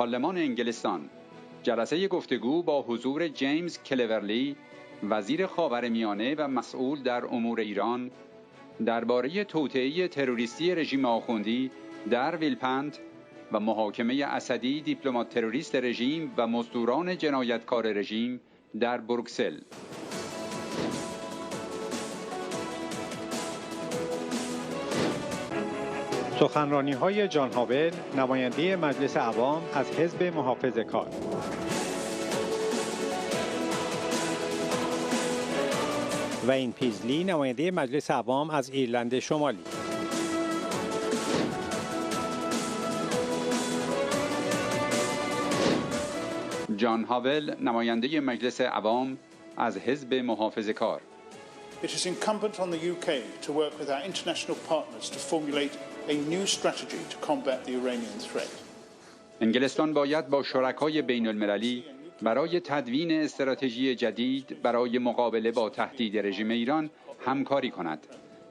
پارلمان انگلستان جلسه گفتگو با حضور جیمز کلورلی، وزیر خاورمیانه و مسئول در امور ایران، درباره توطئه تروریستی رژیم آخوندی در ویلپند و محاکمه اسدی دیپلمات تروریست رژیم و مزدوران جنایتکار رژیم در بروکسل. سخنرانی‌های جان هاول، نماینده مجلس عوام از حزب محافظه‌کار. و این پیزلی، نماینده مجلس عوام از ایرلند شمالی. جان هاول، نماینده مجلس عوام از حزب محافظه‌کار. It is incumbent on the UK to work with our international partners to formulate a new strategy to combat the Iranian threat. انگلستان باید با شرکای بین المللی برای تدوین استراتژی جدید برای مقابله با تهدید رژیم ایران همکاری کند.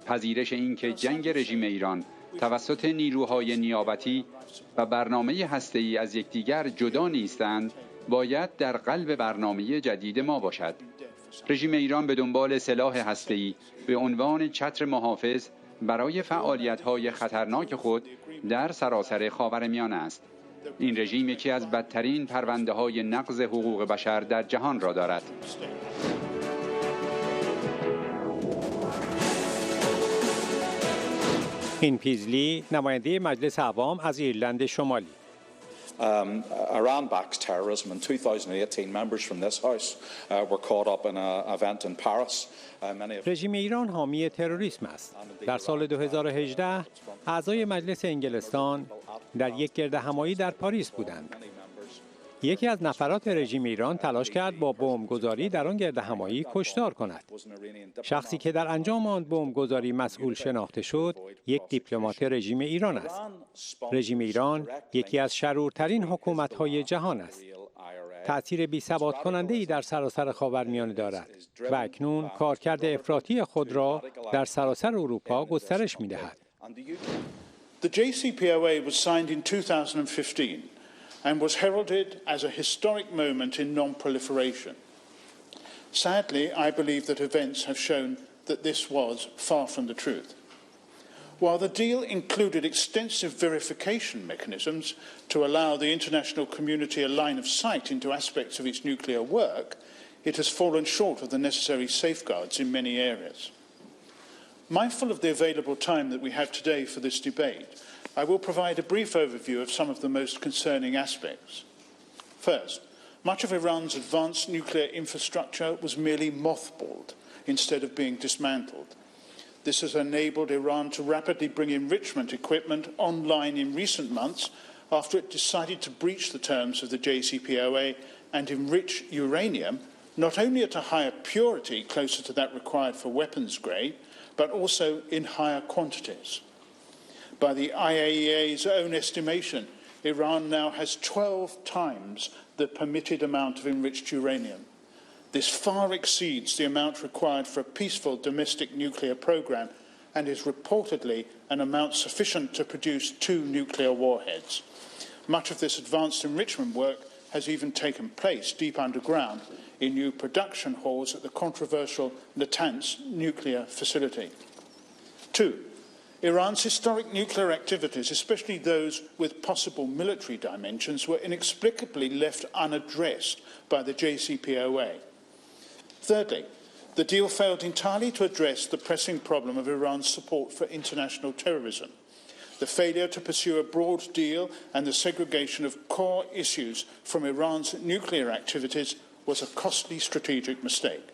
پذیرش اینکه جنگ رژیم ایران توسط نیروهای نیابتی و برنامه هسته‌ای از یکدیگر جدا نیستند، باید در قلب برنامه جدید ما باشد. رژیم ایران به دنبال سلاح هسته‌ای به عنوان چتر محافظ برای فعالیت‌های خطرناک خود در سراسر خاورمیانه است. این رژیم یکی از بدترین پرونده‌های نقض حقوق بشر در جهان را دارد. این پیزلی، نماینده مجلس عوام از ایرلند شمالی. Iran backs terrorism. In 2018, members from this House were caught up in an event in Paris. رژیم ایران حامی تروریسم است. در سال 2018 اعضای مجلس انگلستان در یک گردهمایی در پاریس بودند. یکی از نفرات رژیم ایران تلاش کرد با بمبگذاری در آن گردهمایی کشتار کند. شخصی که در انجام آن بمبگذاری مسئول شناخته شد، یک دیپلمات رژیم ایران است. رژیم ایران یکی از شرورترین حکومت‌های جهان است. تأثیر بی‌ثبات کننده‌ای در سراسر خاورمیانه دارد و اکنون کارکرد افراطی خود را در سراسر اروپا گسترش می‌دهد. The JCPOA was signed in 2015 and was heralded as a historic moment in non-proliferation. Sadly, I believe that events have shown that this was far from the truth. While the deal included extensive verification mechanisms to allow the international community a line of sight into aspects of its nuclear work, it has fallen short of the necessary safeguards in many areas. Mindful of the available time that we have today for this debate, I will provide a brief overview of some of the most concerning aspects. First, much of Iran's advanced nuclear infrastructure was merely mothballed instead of being dismantled. This has enabled Iran to rapidly bring enrichment equipment online in recent months after it decided to breach the terms of the JCPOA and enrich uranium, not only at a higher purity closer to that required for weapons grade, but also in higher quantities. By the IAEA's own estimation, Iran now has 12 times the permitted amount of enriched uranium. This far exceeds the amount required for a peaceful domestic nuclear program and is reportedly an amount sufficient to produce 2 nuclear warheads. Much of this advanced enrichment work has even taken place deep underground in new production halls at the controversial Natanz nuclear facility. 2. Iran's historic nuclear activities, especially those with possible military dimensions, were inexplicably left unaddressed by the JCPOA. Thirdly, the deal failed entirely to address the pressing problem of Iran's support for international terrorism. The failure to pursue a broad deal and the segregation of core issues from Iran's nuclear activities was a costly strategic mistake.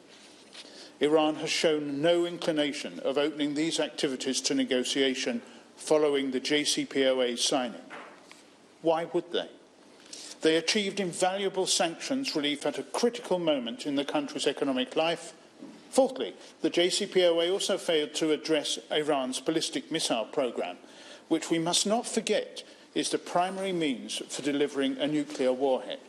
Iran has shown no inclination of opening these activities to negotiation following the JCPOA's signing. Why would they? They achieved invaluable sanctions relief at a critical moment in the country's economic life. Fourthly, the JCPOA also failed to address Iran's ballistic missile program, which we must not forget is the primary means for delivering a nuclear warhead.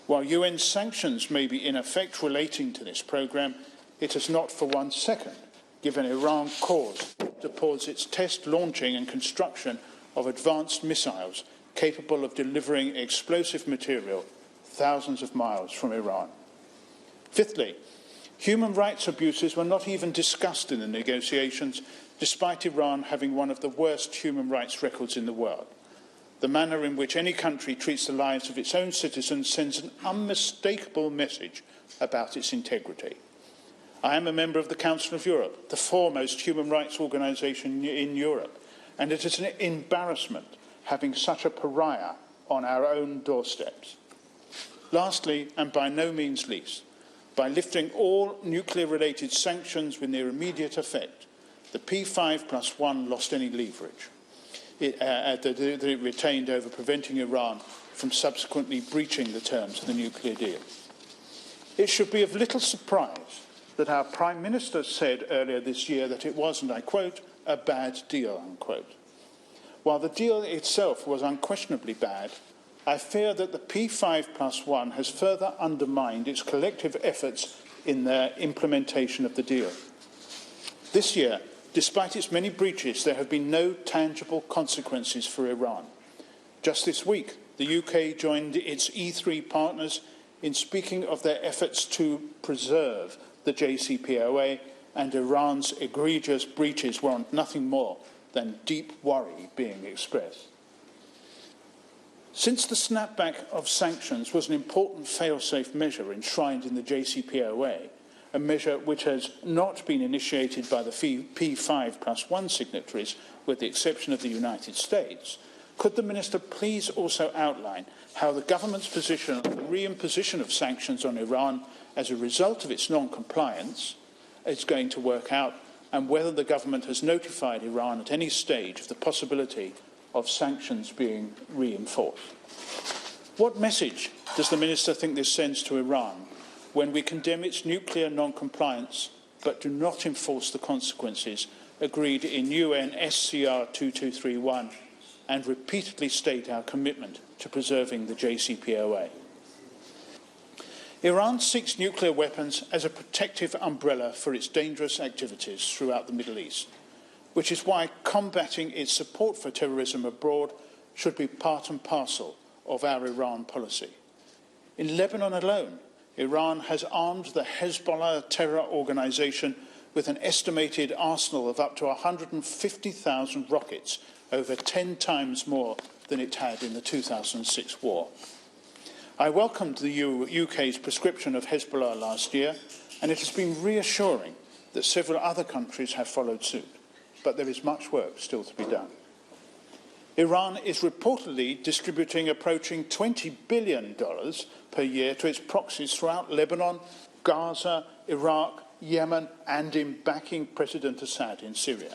While UN sanctions may be in effect relating to this program, it has not for 1 second given Iran cause to pause its test launching and construction of advanced missiles capable of delivering explosive material thousands of miles from Iran. Fifthly, human rights abuses were not even discussed in the negotiations, despite Iran having one of the worst human rights records in the world. The manner in which any country treats the lives of its own citizens sends an unmistakable message about its integrity. I am a member of the Council of Europe, the foremost human rights organisation in Europe, and it is an embarrassment having such a pariah on our own doorsteps. Lastly, and by no means least, by lifting all nuclear-related sanctions with their immediate effect, the P5+1 lost any leverage that it retained over preventing Iran from subsequently breaching the terms of the nuclear deal. It should be of little surprise that our Prime Minister said earlier this year that it was, and I quote, a bad deal, unquote. While the deal itself was unquestionably bad, I fear that the P5+1 has further undermined its collective efforts in their implementation of the deal. This year, despite its many breaches, there have been no tangible consequences for Iran. Just this week, the UK joined its E3 partners in speaking of their efforts to preserve the JCPOA, and Iran's egregious breaches warrant nothing more than deep worry being expressed. Since the snapback of sanctions was an important fail-safe measure enshrined in the JCPOA, a measure which has not been initiated by the P5+1 signatories, with the exception of the United States, could the Minister please also outline how the government's position on the reimposition of sanctions on Iran as a result of its non-compliance is going to work out, and whether the government has notified Iran at any stage of the possibility of sanctions being reinforced? What message does the Minister think this sends to Iran when we condemn its nuclear non-compliance but do not enforce the consequences agreed in UN SCR 2231 and repeatedly state our commitment to preserving the JCPOA? Iran seeks nuclear weapons as a protective umbrella for its dangerous activities throughout the Middle East, which is why combating its support for terrorism abroad should be part and parcel of our Iran policy. In Lebanon alone, Iran has armed the Hezbollah terror organisation with an estimated arsenal of up to 150,000 rockets, over 10 times more than it had in the 2006 war. I welcomed the UK's prescription of Hezbollah last year, and it has been reassuring that several other countries have followed suit, but there is much work still to be done. Iran is reportedly distributing approaching $20 billion per year to its proxies throughout Lebanon, Gaza, Iraq, Yemen, and in backing President Assad in Syria.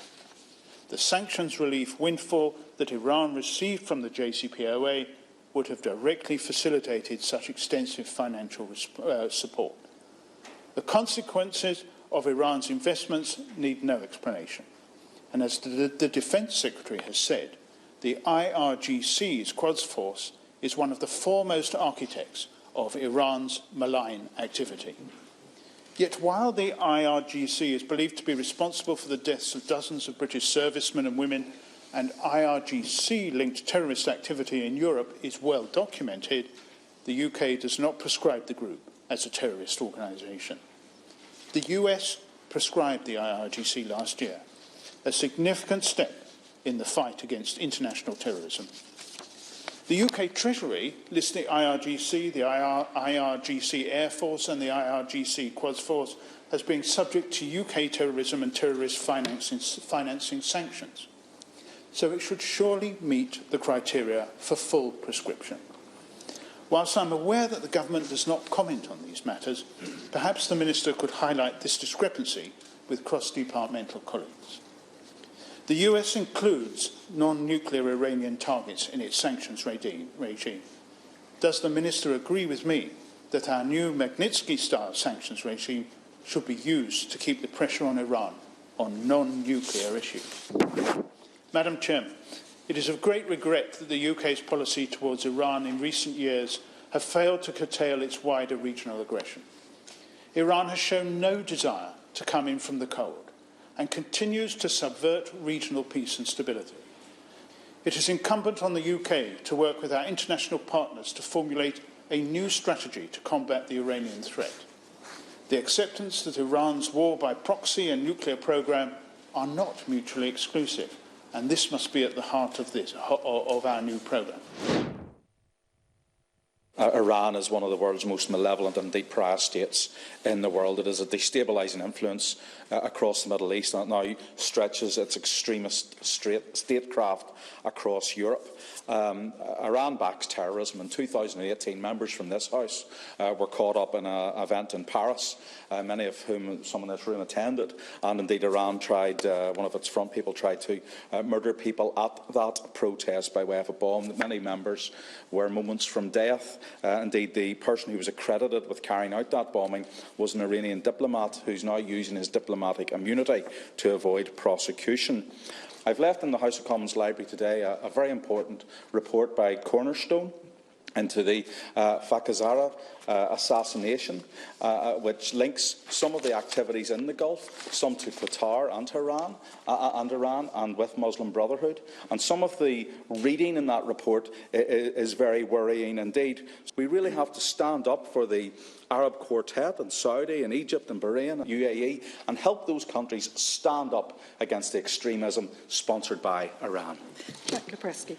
The sanctions relief windfall that Iran received from the JCPOA would have directly facilitated such extensive financial support. The consequences of Iran's investments need no explanation. And as the Defence Secretary has said, the IRGC's Quds Force is one of the foremost architects of Iran's malign activity. Yet while the IRGC is believed to be responsible for the deaths of dozens of British servicemen and women, and IRGC-linked terrorist activity in Europe is well documented, the UK does not prescribe the group as a terrorist organisation. The US prescribed the IRGC last year, a significant step in the fight against international terrorism. The UK Treasury lists the IRGC, the IRGC Air Force and the IRGC Quds Force as being subject to UK terrorism and terrorist financing sanctions. So it should surely meet the criteria for full prescription. Whilst I'm aware that the government does not comment on these matters, perhaps the Minister could highlight this discrepancy with cross-departmental colleagues. The US includes non-nuclear Iranian targets in its sanctions regime. Does the Minister agree with me that our new Magnitsky-style sanctions regime should be used to keep the pressure on Iran on non-nuclear issues? Madam Chairman, it is of great regret that the UK's policy towards Iran in recent years have failed to curtail its wider regional aggression. Iran has shown no desire to come in from the cold and continues to subvert regional peace and stability. It is incumbent on the UK to work with our international partners to formulate a new strategy to combat the Iranian threat. The acceptance that Iran's war by proxy and nuclear program are not mutually exclusive, and this must be at the heart of our new program. Iran is one of the world's most malevolent and indeed pariah states in the world. It is a destabilising influence across the Middle East, and it now stretches its extremist statecraft across Europe. Iran backs terrorism. In 2018, members from this House were caught up in an event in Paris, many of whom some in this room attended, and indeed Iran tried, one of its front people tried to murder people at that protest by way of a bomb. Many members were moments from death. Indeed, the person who was accredited with carrying out that bombing was an Iranian diplomat who's now using his diplomatic immunity to avoid prosecution. I've left in the House of Commons Library today a very important report by Cornerstone into the Fakazara assassination, which links some of the activities in the Gulf, some to Qatar and Iran and with Muslim Brotherhood. And some of the reading in that report is very worrying indeed. We really have to stand up for the Arab Quartet and Saudi and Egypt and Bahrain and UAE and help those countries stand up against the extremism sponsored by Iran. Kapresky.